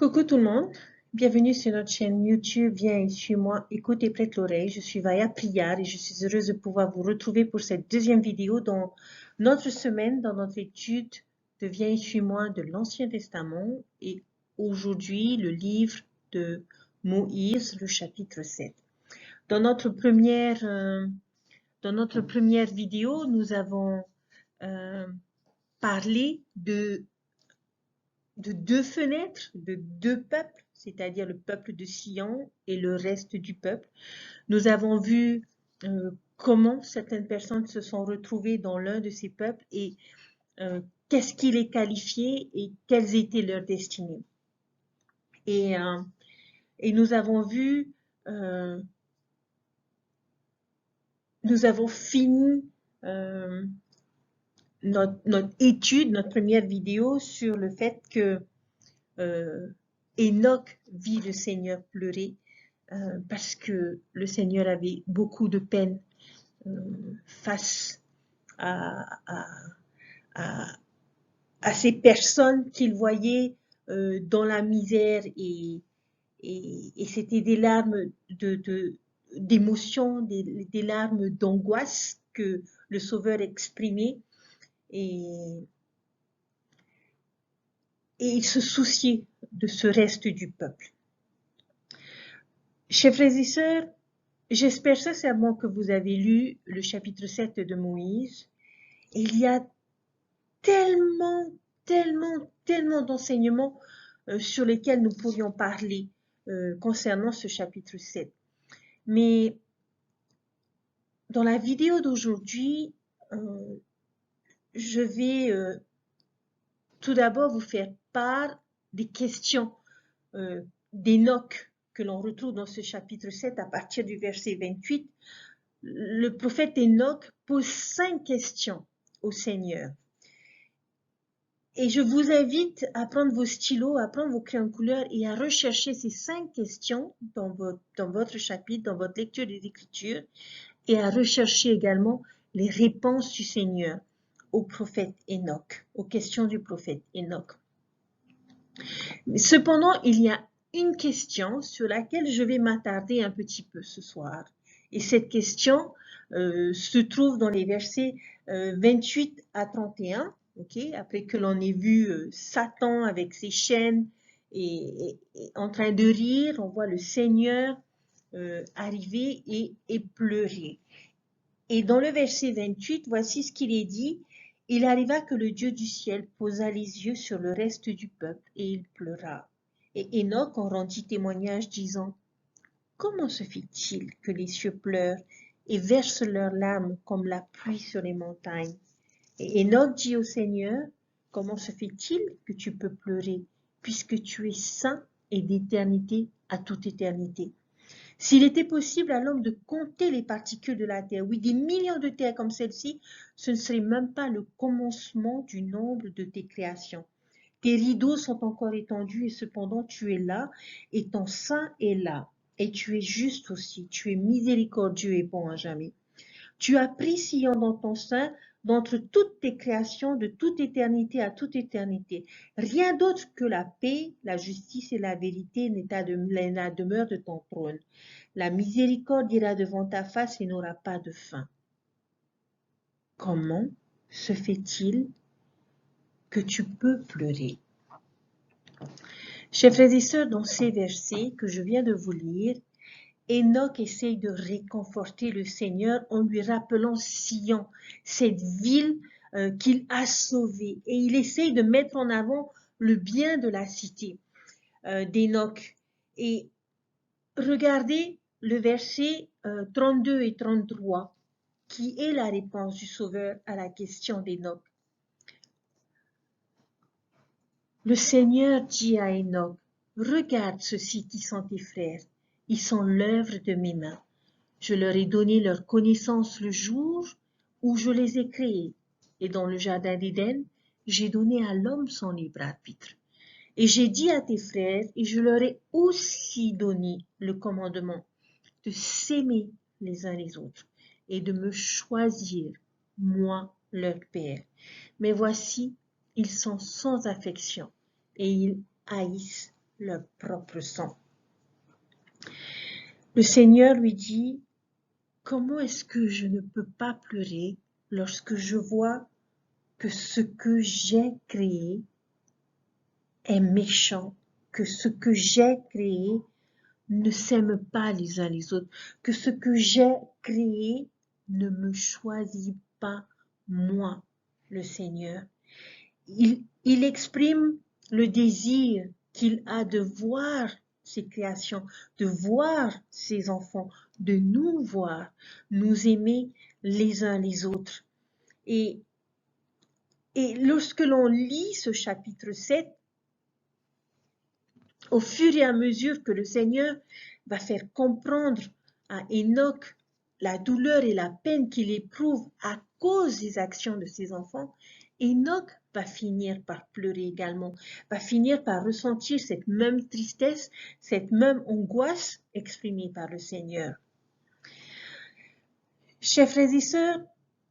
Coucou tout le monde, bienvenue sur notre chaîne YouTube Viens et suis-moi, écoute et prête l'oreille. Je suis Vaya Priar et je suis heureuse de pouvoir vous retrouver pour cette deuxième vidéo dans notre semaine, dans notre étude de Viens et suis-moi de l'Ancien Testament et aujourd'hui le livre de Moïse, le chapitre 7. Dans notre première vidéo, nous avons parlé de deux fenêtres, de deux peuples, c'est-à-dire le peuple de Sion et le reste du peuple. Nous avons vu comment certaines personnes se sont retrouvées dans l'un de ces peuples et qu'est-ce qui les qualifiait et quelles étaient leurs destinées. Et nous avons vu, nous avons fini notre étude, notre première vidéo sur le fait que Enoch vit le Seigneur pleurer parce que le Seigneur avait beaucoup de peine face à ces personnes qu'il voyait dans la misère et c'était des larmes d'émotion, des larmes d'angoisse que le Sauveur exprimait et il se souciait de ce reste du peuple. Chers frères et sœurs, j'espère sincèrement que vous avez lu le chapitre 7 de Moïse. Il y a tellement d'enseignements sur lesquels nous pourrions parler concernant ce chapitre 7. Mais dans la vidéo d'aujourd'hui, je vais tout d'abord vous faire part des questions d'Enoch que l'on retrouve dans ce chapitre 7 à partir du verset 28. Le prophète Enoch pose 5 questions au Seigneur. Et je vous invite à prendre vos stylos, à prendre vos crayons de couleur et à rechercher ces 5 questions dans votre chapitre, dans votre lecture des Écritures, et à rechercher également les réponses du Seigneur au prophète Enoch, aux questions du prophète Enoch. Cependant, il y a une question sur laquelle je vais m'attarder un petit peu ce soir. Et cette question se trouve dans les versets 28 à 31. Okay, après que l'on ait vu Satan avec ses chaînes et en train de rire, on voit le Seigneur arriver et pleurer. Et dans le verset 28, voici ce qu'il est dit. Il arriva que le Dieu du ciel posa les yeux sur le reste du peuple et il pleura. Et Enoch en rendit témoignage disant, « Comment se fait-il que les cieux pleurent et versent leurs larmes comme la pluie sur les montagnes ?» Et Enoch dit au Seigneur, « Comment se fait-il que tu peux pleurer, puisque tu es saint et d'éternité à toute éternité ?» S'il était possible à l'homme de compter les particules de la terre, oui, des millions de terres comme celle-ci, ce ne serait même pas le commencement du nombre de tes créations. Tes rideaux sont encore étendus et cependant tu es là, et ton sein est là, et tu es juste aussi, tu es miséricordieux et bon à jamais. Tu as pris Sion dans ton sein, d'entre toutes tes créations, de toute éternité à toute éternité. Rien d'autre que la paix, la justice et la vérité n'est la demeure de ton trône. La miséricorde ira devant ta face et n'aura pas de fin. Comment se fait-il que tu peux pleurer? Chers frères et sœurs, dans ces versets que je viens de vous lire, Enoch essaye de réconforter le Seigneur en lui rappelant Sion, cette ville qu'il a sauvée. Et il essaye de mettre en avant le bien de la cité d'Enoch. Et regardez le verset 32 et 33, qui est la réponse du Sauveur à la question d'Enoch. Le Seigneur dit à Enoch, « Regarde ceux-ci qui sont tes frères, ils sont l'œuvre de mes mains. Je leur ai donné leur connaissance le jour où je les ai créés, et dans le jardin d'Éden, j'ai donné à l'homme son libre arbitre. Et j'ai dit à tes frères, et je leur ai aussi donné le commandement de s'aimer les uns les autres et de me choisir, moi, leur Père. Mais voici, ils sont sans affection et ils haïssent leur propre sang. Le Seigneur lui dit, comment est-ce que je ne peux pas pleurer lorsque je vois que ce que j'ai créé est méchant, que ce que j'ai créé ne s'aiment pas les uns les autres, que ce que j'ai créé ne me choisit pas moi, le Seigneur. Il exprime le désir qu'il a de voir ses créations, de voir ses enfants, de nous voir, nous aimer les uns les autres. Et lorsque l'on lit ce chapitre 7, au fur et à mesure que le Seigneur va faire comprendre à Enoch la douleur et la peine qu'il éprouve à cause des actions de ses enfants, Enoch va finir par pleurer également, va finir par ressentir cette même tristesse, cette même angoisse exprimée par le Seigneur. Chers frères et sœurs,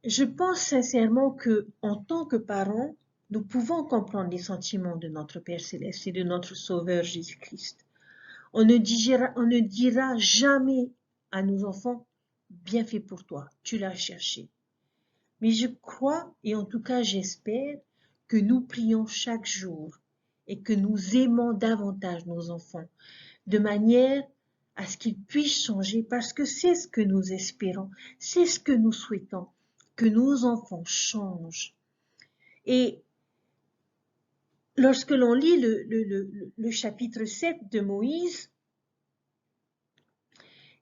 je pense sincèrement que, en tant que parents, nous pouvons comprendre les sentiments de notre Père Céleste et de notre Sauveur Jésus-Christ. On ne dira jamais à nos enfants, bien fait pour toi, tu l'as cherché. Mais je crois, et en tout cas j'espère, que nous prions chaque jour et que nous aimons davantage nos enfants, de manière à ce qu'ils puissent changer, parce que c'est ce que nous espérons, c'est ce que nous souhaitons, que nos enfants changent. Et lorsque l'on lit le chapitre 7 de Moïse,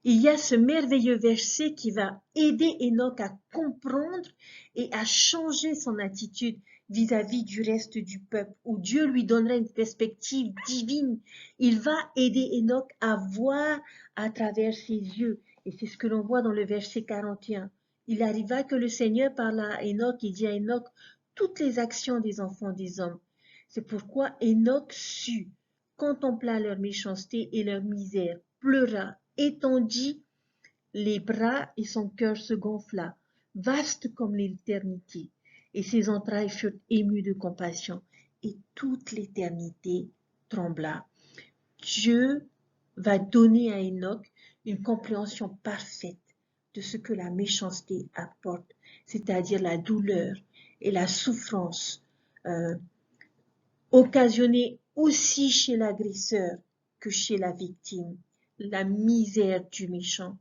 il y a ce merveilleux verset qui va aider Enoch à comprendre et à changer son attitude vis-à-vis du reste du peuple, où Dieu lui donnera une perspective divine. Il va aider Enoch à voir à travers ses yeux. Et c'est ce que l'on voit dans le verset 41. Il arriva que le Seigneur parla à Enoch et dit à Enoch toutes les actions des enfants des hommes. C'est pourquoi Enoch sut, contempla leur méchanceté et leur misère, pleura, étendit les bras et son cœur se gonfla, vaste comme l'éternité, et ses entrailles furent émues de compassion, et toute l'éternité trembla. Dieu va donner à Enoch une compréhension parfaite de ce que la méchanceté apporte, c'est-à-dire la douleur et la souffrance occasionnée aussi chez l'agresseur que chez la victime, la misère du méchant.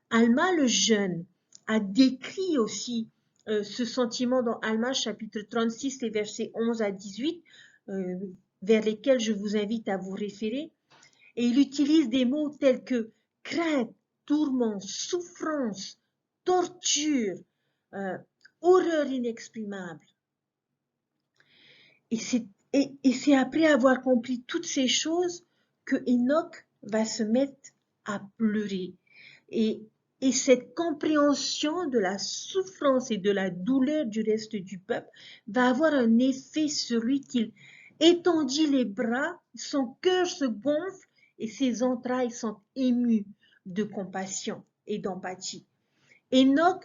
Alma le jeune a décrit aussi ce sentiment dans Alma chapitre 36, les versets 11 à 18, vers lesquels je vous invite à vous référer. Et il utilise des mots tels que crainte, tourment, souffrance, torture, horreur inexprimable. Et c'est après avoir compris toutes ces choses que Enoch va se mettre à pleurer. Et cette compréhension de la souffrance et de la douleur du reste du peuple va avoir un effet sur lui qu'il étendit les bras, son cœur se gonfle et ses entrailles sont émues de compassion et d'empathie. Enoch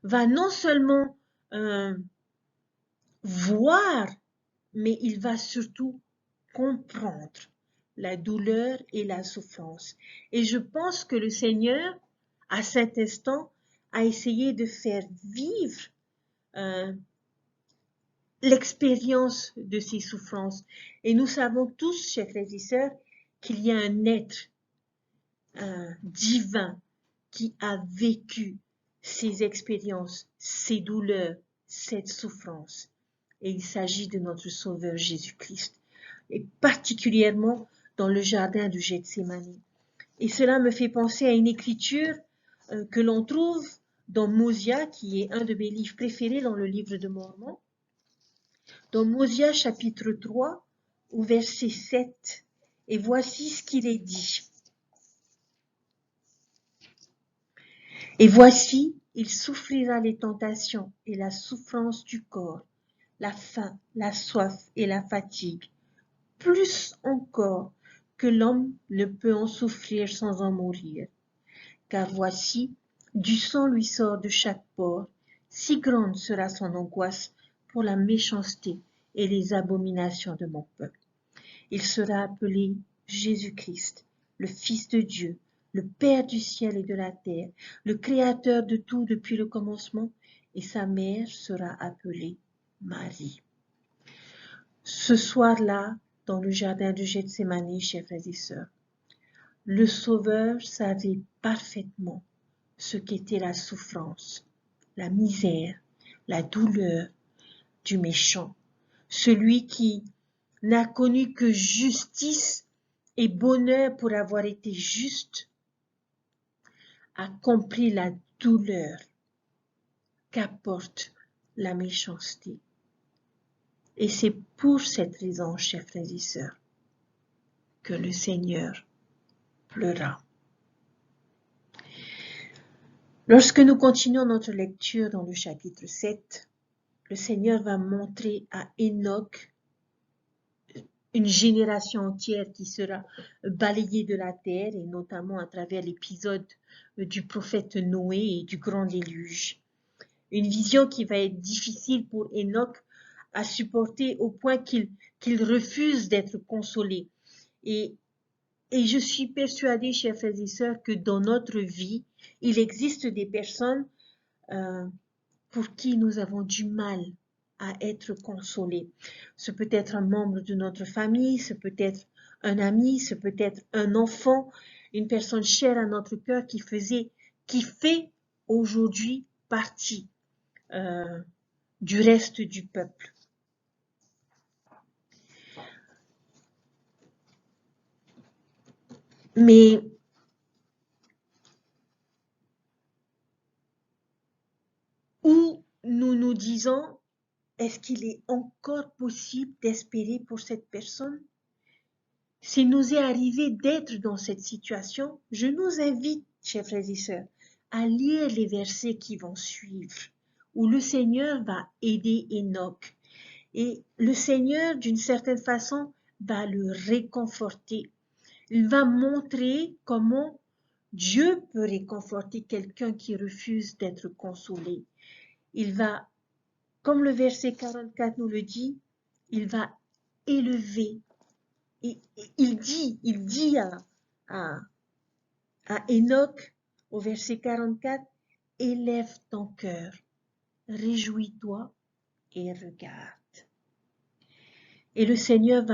va non seulement voir, mais il va surtout comprendre la douleur et la souffrance. Et je pense que le Seigneur, à cet instant, a essayé de faire vivre l'expérience de ces souffrances. Et nous savons tous, chers frères et sœurs, qu'il y a un être divin qui a vécu ces expériences, ces douleurs, cette souffrance. Et il s'agit de notre Sauveur Jésus-Christ, et particulièrement dans le jardin du Gethsémani. Et cela me fait penser à une écriture que l'on trouve dans Mosia, qui est un de mes livres préférés dans le livre de Mormon. Dans Mosia chapitre 3, au verset 7, et voici ce qu'il est dit. Et voici, il souffrira les tentations et la souffrance du corps, la faim, la soif et la fatigue, plus encore que l'homme ne peut en souffrir sans en mourir. Car voici, du sang lui sort de chaque pore, si grande sera son angoisse pour la méchanceté et les abominations de mon peuple. Il sera appelé Jésus-Christ, le Fils de Dieu, le Père du ciel et de la terre, le Créateur de tout depuis le commencement, et sa mère sera appelée Marie. Ce soir-là, dans le jardin de Gethsémani, chers frères et sœurs, le Sauveur savait parfaitement ce qu'était la souffrance, la misère, la douleur du méchant, celui qui n'a connu que justice et bonheur pour avoir été juste, a compris la douleur qu'apporte la méchanceté. Et c'est pour cette raison, chers frères et sœurs, que le Seigneur pleura. Lorsque nous continuons notre lecture dans le chapitre 7, le Seigneur va montrer à Enoch une génération entière qui sera balayée de la terre, et notamment à travers l'épisode du prophète Noé et du grand déluge. Une vision qui va être difficile pour Enoch à supporter au point qu'il refuse d'être consolé. Et je suis persuadée, chers frères et sœurs, que dans notre vie, il existe des personnes pour qui nous avons du mal à être consolés. Ce peut être un membre de notre famille, ce peut être un ami, ce peut être un enfant, une personne chère à notre cœur qui fait aujourd'hui partie du reste du peuple. Mais où nous nous disons, est-ce qu'il est encore possible d'espérer pour cette personne? S'il nous est arrivé d'être dans cette situation, je nous invite, chers frères et sœurs, à lire les versets qui vont suivre, où le Seigneur va aider Enoch. Et le Seigneur, d'une certaine façon, va le réconforter. Il va montrer comment Dieu peut réconforter quelqu'un qui refuse d'être consolé. Il va, comme le verset 44 nous le dit, il va élever. Il dit à Enoch, au verset 44, « Élève ton cœur, réjouis-toi et regarde. » Et le Seigneur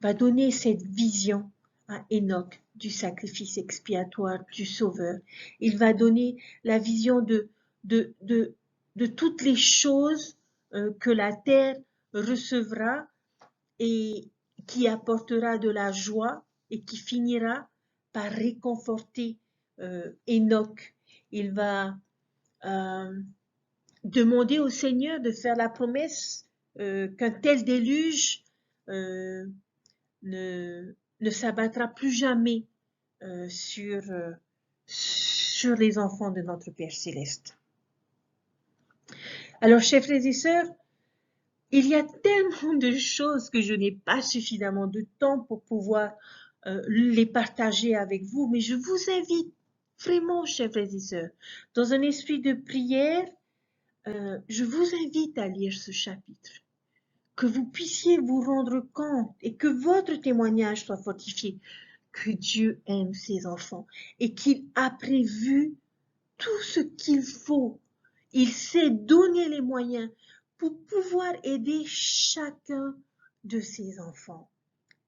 va donner cette vision à Enoch du sacrifice expiatoire du Sauveur. Il va donner la vision de toutes les choses que la terre recevra et qui apportera de la joie et qui finira par réconforter Enoch. Il va demander au Seigneur de faire la promesse qu'un tel déluge ne s'abattra plus jamais sur les enfants de notre Père Céleste. Alors, chers frères et sœurs, il y a tellement de choses que je n'ai pas suffisamment de temps pour pouvoir les partager avec vous, mais je vous invite vraiment, chers frères et sœurs, dans un esprit de prière, je vous invite à lire ce chapitre, que vous puissiez vous rendre compte et que votre témoignage soit fortifié, que Dieu aime ses enfants et qu'il a prévu tout ce qu'il faut. Il sait donner les moyens pour pouvoir aider chacun de ses enfants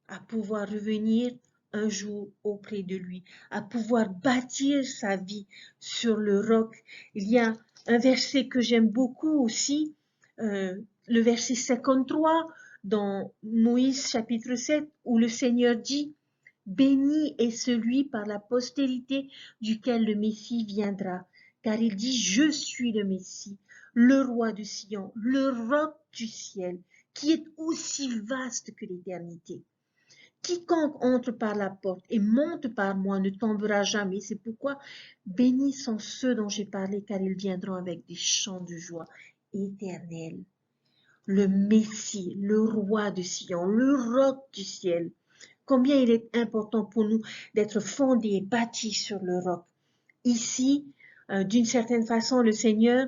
à pouvoir revenir un jour auprès de lui, à pouvoir bâtir sa vie sur le roc. Il y a un verset que j'aime beaucoup aussi, le verset 53 dans Moïse chapitre 7, où le Seigneur dit « Béni est celui par la postérité duquel le Messie viendra, car il dit « Je suis le Messie, le roi de Sion, le roc du ciel, qui est aussi vaste que l'éternité. Quiconque entre par la porte et monte par moi ne tombera jamais. C'est pourquoi bénis sont ceux dont j'ai parlé, car ils viendront avec des chants de joie éternelle. » Le Messie, le roi de Sion, le roc du ciel. Combien il est important pour nous d'être fondés et bâtis sur le roc. Ici, d'une certaine façon, le Seigneur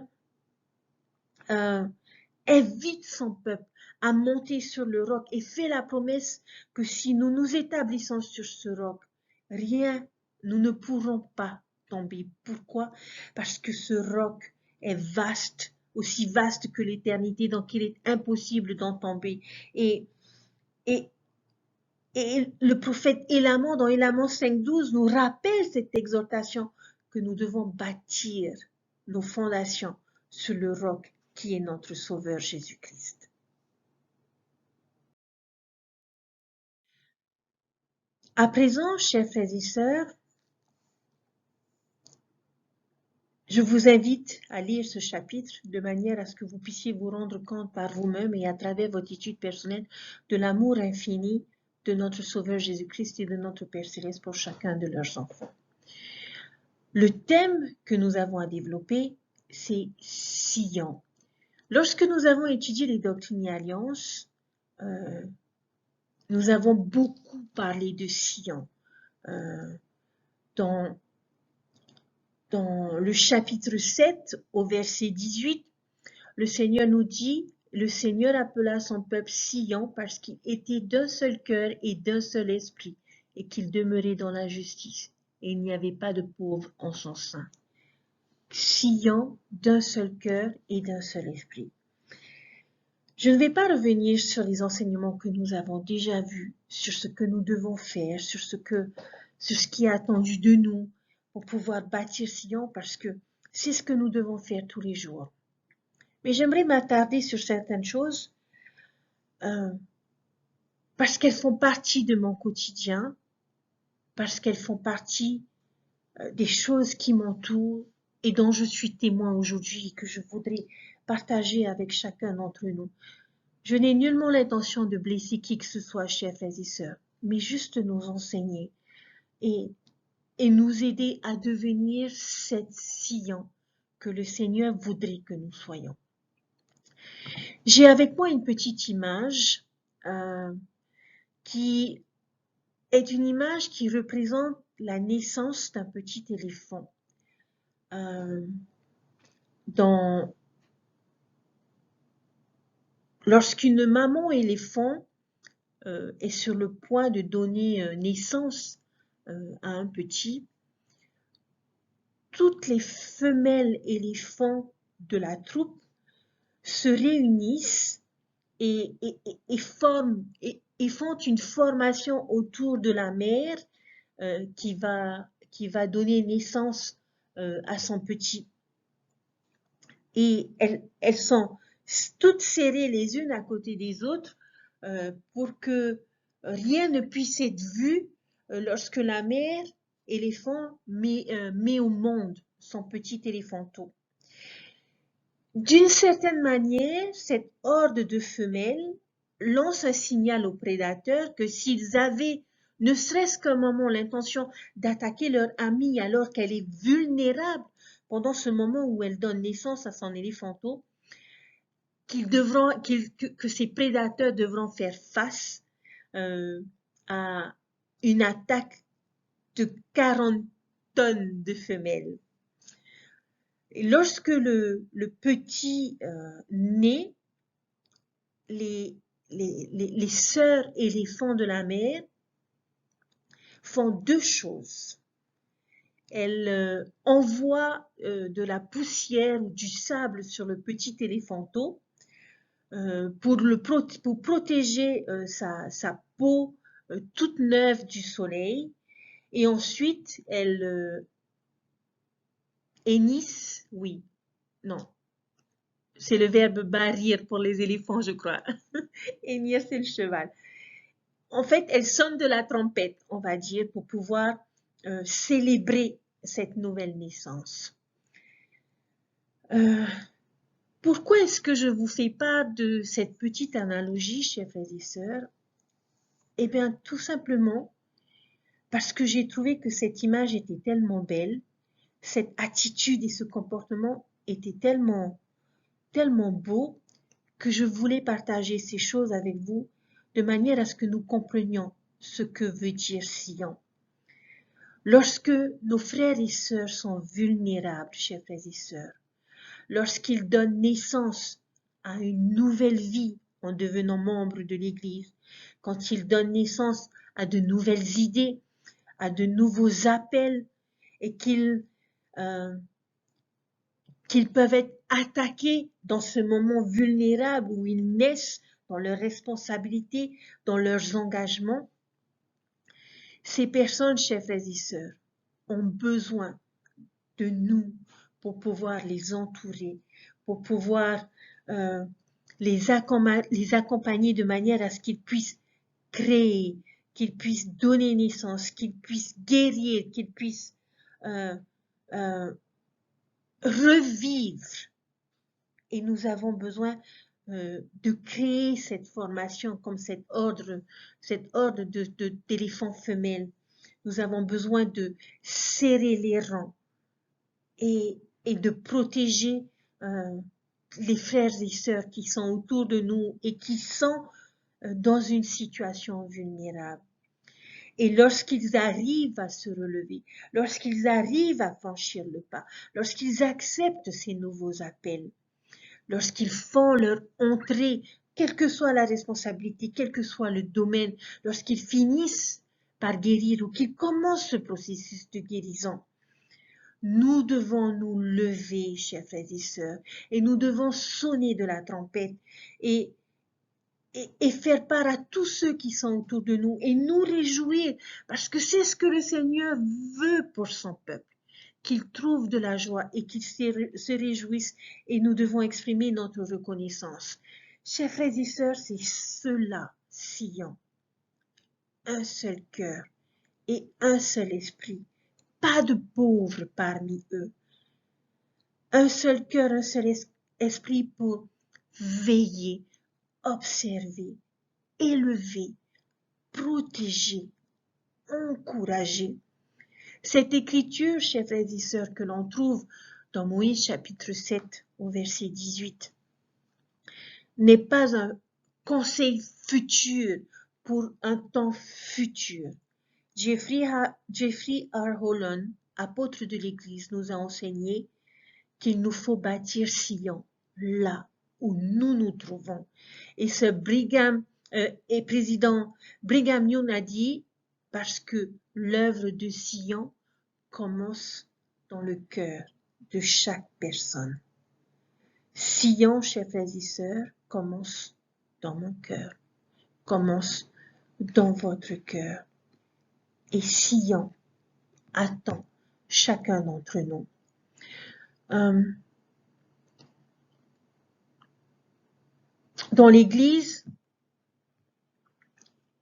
invite son peuple à monter sur le roc et fait la promesse que si nous nous établissons sur ce roc, rien, nous ne pourrons pas tomber. Pourquoi? Parce que ce roc est vaste, aussi vaste que l'éternité, donc il est impossible d'en tomber. Et, et, et le prophète Élamon, dans Élamon 5.12, nous rappelle cette exhortation que nous devons bâtir nos fondations sur le roc qui est notre Sauveur Jésus-Christ. À présent, chers frères et sœurs, je vous invite à lire ce chapitre de manière à ce que vous puissiez vous rendre compte par vous-même et à travers votre étude personnelle de l'amour infini de notre Sauveur Jésus-Christ et de notre Père Céleste pour chacun de leurs enfants. Le thème que nous avons à développer, c'est Sion. Lorsque nous avons étudié les doctrines et alliances, nous avons beaucoup parlé de Sion. Dans le chapitre 7, au verset 18, le Seigneur nous dit, le Seigneur appela son peuple Sion parce qu'il était d'un seul cœur et d'un seul esprit, et qu'il demeurait dans la justice, et il n'y avait pas de pauvre en son sein. Sion, d'un seul cœur et d'un seul esprit. Je ne vais pas revenir sur les enseignements que nous avons déjà vus, sur ce que nous devons faire, sur ce qui est attendu de nous pour pouvoir bâtir Sion, parce que c'est ce que nous devons faire tous les jours. Mais j'aimerais m'attarder sur certaines choses parce qu'elles font partie de mon quotidien, parce qu'elles font partie des choses qui m'entourent et dont je suis témoin aujourd'hui et que je voudrais partager avec chacun d'entre nous. Je n'ai nullement l'intention de blesser qui que ce soit, chers frères et sœurs, mais juste nous enseigner et nous aider à devenir cette Sion que le Seigneur voudrait que nous soyons. J'ai avec moi une petite image qui est une image qui représente la naissance d'un petit éléphant. Lorsqu'une maman éléphant est sur le point de donner naissance à un petit, toutes les femelles éléphants de la troupe se réunissent et font une formation autour de la mère qui va donner naissance à son petit. Et elles sont toutes serrées les unes à côté des autres pour que rien ne puisse être vu lorsque la mère éléphant met au monde son petit éléphanteau. D'une certaine manière, cette horde de femelles lance un signal aux prédateurs que s'ils avaient, ne serait-ce qu'un moment, l'intention d'attaquer leur amie alors qu'elle est vulnérable pendant ce moment où elle donne naissance à son éléphanteau, que ces prédateurs devront faire face à une attaque de 40 tonnes de femelles. Et lorsque le petit naît, les sœurs éléphants de la mer font deux choses. Elles envoient de la poussière ou du sable sur le petit éléphanteau pour protéger sa peau toute neuve du soleil. Et ensuite, elles hennissent, oui, non, c'est le verbe barrir pour les éléphants, je crois. Hennir, c'est le cheval. En fait, elles sonnent de la trompette, on va dire, pour pouvoir célébrer cette nouvelle naissance. Pourquoi est-ce que je vous fais part de cette petite analogie, chers frères et sœurs? Eh bien, tout simplement parce que j'ai trouvé que cette image était tellement belle, cette attitude et ce comportement étaient tellement beaux que je voulais partager ces choses avec vous de manière à ce que nous comprenions ce que veut dire Sion. Lorsque nos frères et sœurs sont vulnérables, chers frères et sœurs, lorsqu'ils donnent naissance à une nouvelle vie en devenant membre de l'Église, quand ils donnent naissance à de nouvelles idées, à de nouveaux appels, et qu'ils peuvent être attaqués dans ce moment vulnérable où ils naissent dans leurs responsabilités, dans leurs engagements. Ces personnes, chers frères et sœurs, ont besoin de nous pour pouvoir les entourer, pour pouvoir les accompagner de manière à ce qu'ils puissent créer, qu'ils puissent donner naissance, qu'ils puissent guérir, qu'ils puissent revivre. Et nous avons besoin de créer cette formation comme cet ordre d'éléphants femelles. Nous avons besoin de serrer les rangs et de protéger les frères et sœurs qui sont autour de nous et qui sont dans une situation vulnérable. Et lorsqu'ils arrivent à se relever, lorsqu'ils arrivent à franchir le pas, lorsqu'ils acceptent ces nouveaux appels, lorsqu'ils font leur entrée, quelle que soit la responsabilité, quel que soit le domaine, lorsqu'ils finissent par guérir ou qu'ils commencent ce processus de guérison, nous devons nous lever, chers frères et sœurs, et nous devons sonner de la trompette et faire part à tous ceux qui sont autour de nous et nous réjouir parce que c'est ce que le Seigneur veut pour son peuple, qu'il trouve de la joie et qu'il se réjouisse et nous devons exprimer notre reconnaissance. Chers frères et sœurs, c'est cela, Sion, un seul cœur et un seul esprit, pas de pauvres parmi eux. Un seul cœur, un seul esprit pour veiller, observer, élever, protéger, encourager. Cette écriture, chers frères et sœurs, que l'on trouve dans Moïse chapitre 7 au verset 18, n'est pas un conseil futur pour un temps futur. Jeffrey R. Holland, apôtre de l'Église, nous a enseigné qu'il nous faut bâtir Sion, là où nous nous trouvons. Et ce président Brigham Young a dit, parce que l'œuvre de Sion commence dans le cœur de chaque personne. Sion, chers frères et sœurs, commence dans mon cœur, commence dans votre cœur. Et Sion attend chacun d'entre nous. Dans l'Église,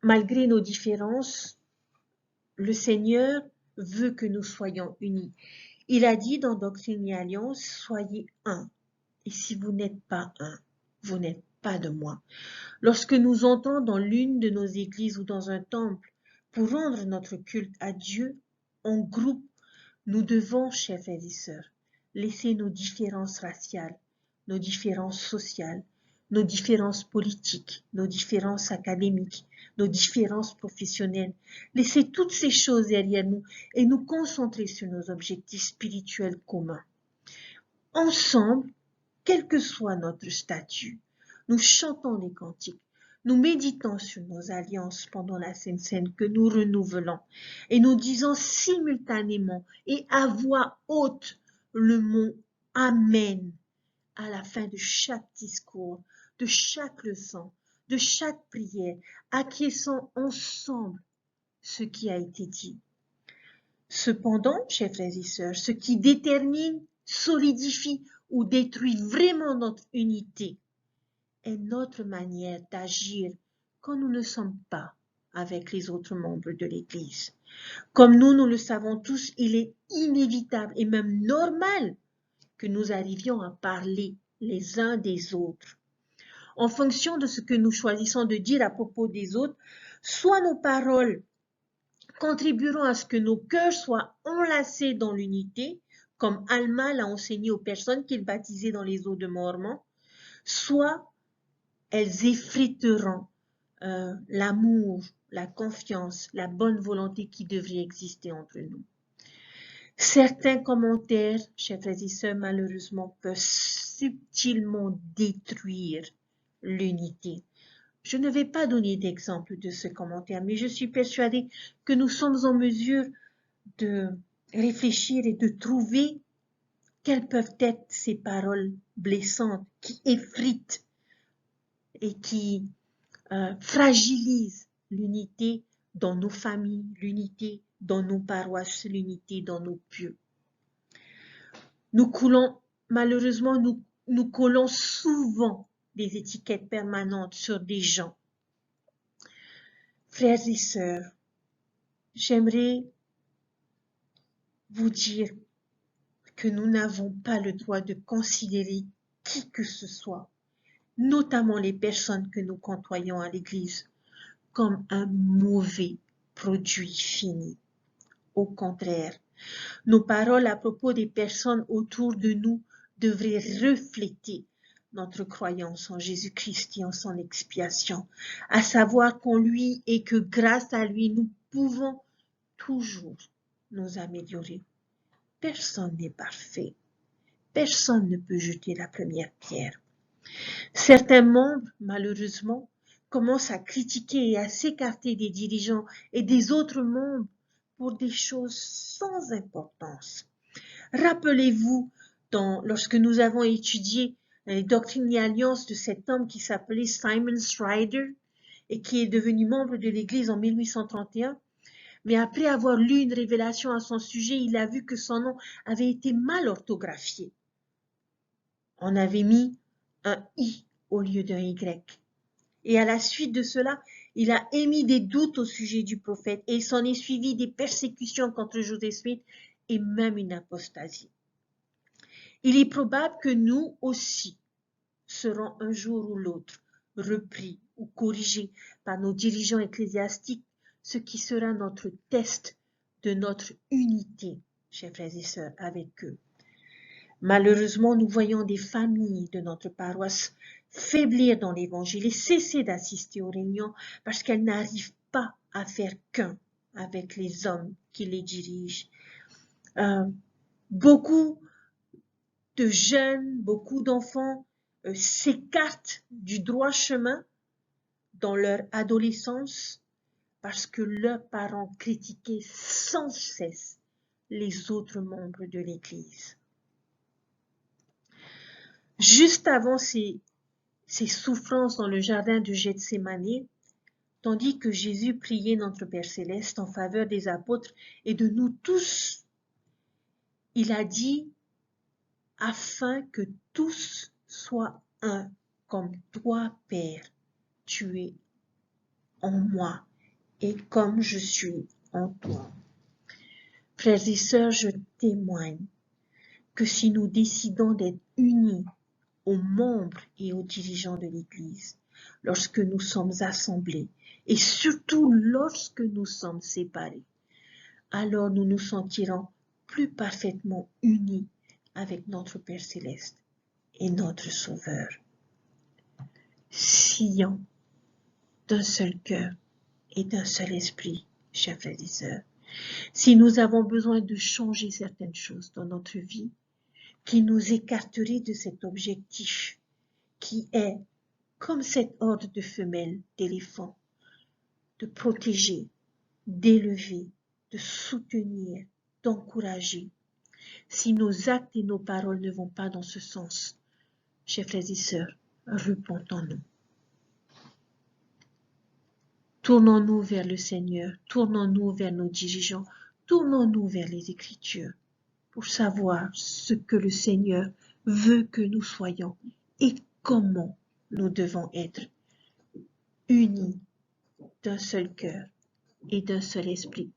malgré nos différences, le Seigneur veut que nous soyons unis. Il a dit dans Doctrine et Alliance, soyez un. Et si vous n'êtes pas un, vous n'êtes pas de moi. Lorsque nous entrons dans l'une de nos églises ou dans un temple pour rendre notre culte à Dieu, en groupe, nous devons, chers frères et sœurs, laisser nos différences raciales, nos différences sociales, nos différences politiques, nos différences académiques, nos différences professionnelles, laisser toutes ces choses derrière nous et nous concentrer sur nos objectifs spirituels communs. Ensemble, quel que soit notre statut, nous chantons des cantiques, nous méditons sur nos alliances pendant la Sainte Seine que nous renouvelons et nous disons simultanément et à voix haute le mot Amen à la fin de chaque discours, de chaque leçon, de chaque prière, acquiesçant ensemble ce qui a été dit. Cependant, chers frères et sœurs, ce qui détermine, solidifie ou détruit vraiment notre unité est notre manière d'agir quand nous ne sommes pas avec les autres membres de l'Église. Comme nous le savons tous, il est inévitable et même normal que nous arrivions à parler les uns des autres. En fonction de ce que nous choisissons de dire à propos des autres, soit nos paroles contribueront à ce que nos cœurs soient enlacés dans l'unité, comme Alma l'a enseigné aux personnes qu'il baptisait dans les eaux de Mormon, soit elles effriteront l'amour, la confiance, la bonne volonté qui devrait exister entre nous. Certains commentaires, chers frères et sœurs, malheureusement, peuvent subtilement détruire l'unité. Je ne vais pas donner d'exemple de ce commentaire, mais je suis persuadée que nous sommes en mesure de réfléchir et de trouver quelles peuvent être ces paroles blessantes qui effritent et qui fragilisent l'unité dans nos familles, l'unité dans nos paroisses, l'unité dans nos pieux. Malheureusement, nous collons souvent des étiquettes permanentes sur des gens. Frères et sœurs, j'aimerais vous dire que nous n'avons pas le droit de considérer qui que ce soit, notamment les personnes que nous côtoyons à l'église, comme un mauvais produit fini. Au contraire, nos paroles à propos des personnes autour de nous devraient refléter notre croyance en Jésus-Christ et en son expiation, à savoir qu'en lui et que grâce à lui, nous pouvons toujours nous améliorer. Personne n'est parfait. Personne ne peut jeter la première pierre. Certains membres, malheureusement, commencent à critiquer et à s'écarter des dirigeants et des autres membres pour des choses sans importance. Rappelez-vous, lorsque nous avons étudié les doctrines et alliances de cet homme qui s'appelait Simon Strider et qui est devenu membre de l'Église en 1831, mais après avoir lu une révélation à son sujet, il a vu que son nom avait été mal orthographié. On avait mis un I au lieu d'un Y. Et à la suite de cela, il a émis des doutes au sujet du prophète et il s'en est suivi des persécutions contre Joseph Smith et même une apostasie. Il est probable que nous aussi serons un jour ou l'autre repris ou corrigés par nos dirigeants ecclésiastiques, ce qui sera notre test de notre unité, chers frères et sœurs, avec eux. Malheureusement, nous voyons des familles de notre paroisse faiblir dans l'évangile et cesser d'assister aux réunions parce qu'elles n'arrivent pas à faire qu'un avec les hommes qui les dirigent. Beaucoup de jeunes, beaucoup d'enfants s'écartent du droit chemin dans leur adolescence parce que leurs parents critiquaient sans cesse les autres membres de l'Église. Juste avant ces souffrances dans le jardin de Gethsémani, tandis que Jésus priait notre Père Céleste en faveur des apôtres et de nous tous, il a dit « afin que tous soient un, comme toi, Père, tu es en moi et comme je suis en toi. » Frères et sœurs, je témoigne que si nous décidons d'être unis aux membres et aux dirigeants de l'Église, lorsque nous sommes assemblés et surtout lorsque nous sommes séparés, alors nous nous sentirons plus parfaitement unis avec notre Père Céleste et notre Sauveur. Sillons d'un seul cœur et d'un seul esprit, chers frères et sœurs. Si nous avons besoin de changer certaines choses dans notre vie, qui nous écarterait de cet objectif qui est, comme cette horde de femelles d'éléphants, de protéger, d'élever, de soutenir, d'encourager. Si nos actes et nos paroles ne vont pas dans ce sens, chers frères et sœurs, repentons-nous. Tournons-nous vers le Seigneur, tournons-nous vers nos dirigeants, tournons-nous vers les Écritures pour savoir ce que le Seigneur veut que nous soyons et comment nous devons être unis d'un seul cœur et d'un seul esprit.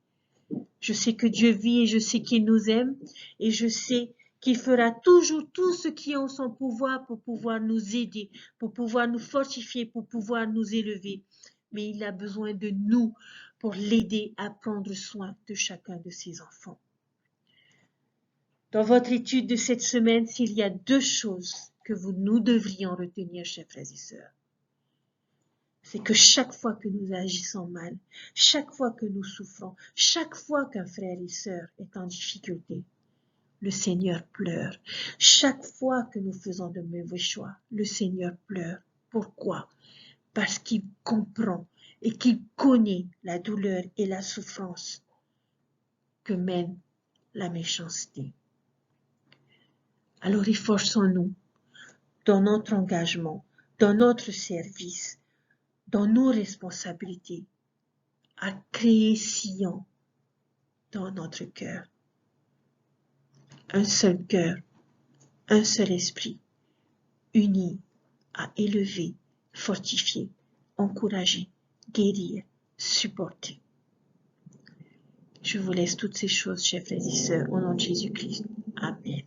Je sais que Dieu vit et je sais qu'il nous aime et je sais qu'il fera toujours tout ce qui est en son pouvoir pour pouvoir nous aider, pour pouvoir nous fortifier, pour pouvoir nous élever. Mais il a besoin de nous pour l'aider à prendre soin de chacun de ses enfants. Dans votre étude de cette semaine, s'il y a 2 choses que nous devrions retenir, chers frères et sœurs, c'est que chaque fois que nous agissons mal, chaque fois que nous souffrons, chaque fois qu'un frère et sœur est en difficulté, le Seigneur pleure. Chaque fois que nous faisons de mauvais choix, le Seigneur pleure. Pourquoi? parce qu'il comprend et qu'il connaît la douleur et la souffrance que mène la méchanceté. Alors efforçons-nous dans notre engagement, dans notre service, dans nos responsabilités, à créer Sion dans notre cœur. Un seul cœur, un seul esprit, unis à élever, fortifier, encourager, guérir, supporter. Je vous laisse toutes ces choses, chers frères et sœurs, au nom de Jésus-Christ. Amen.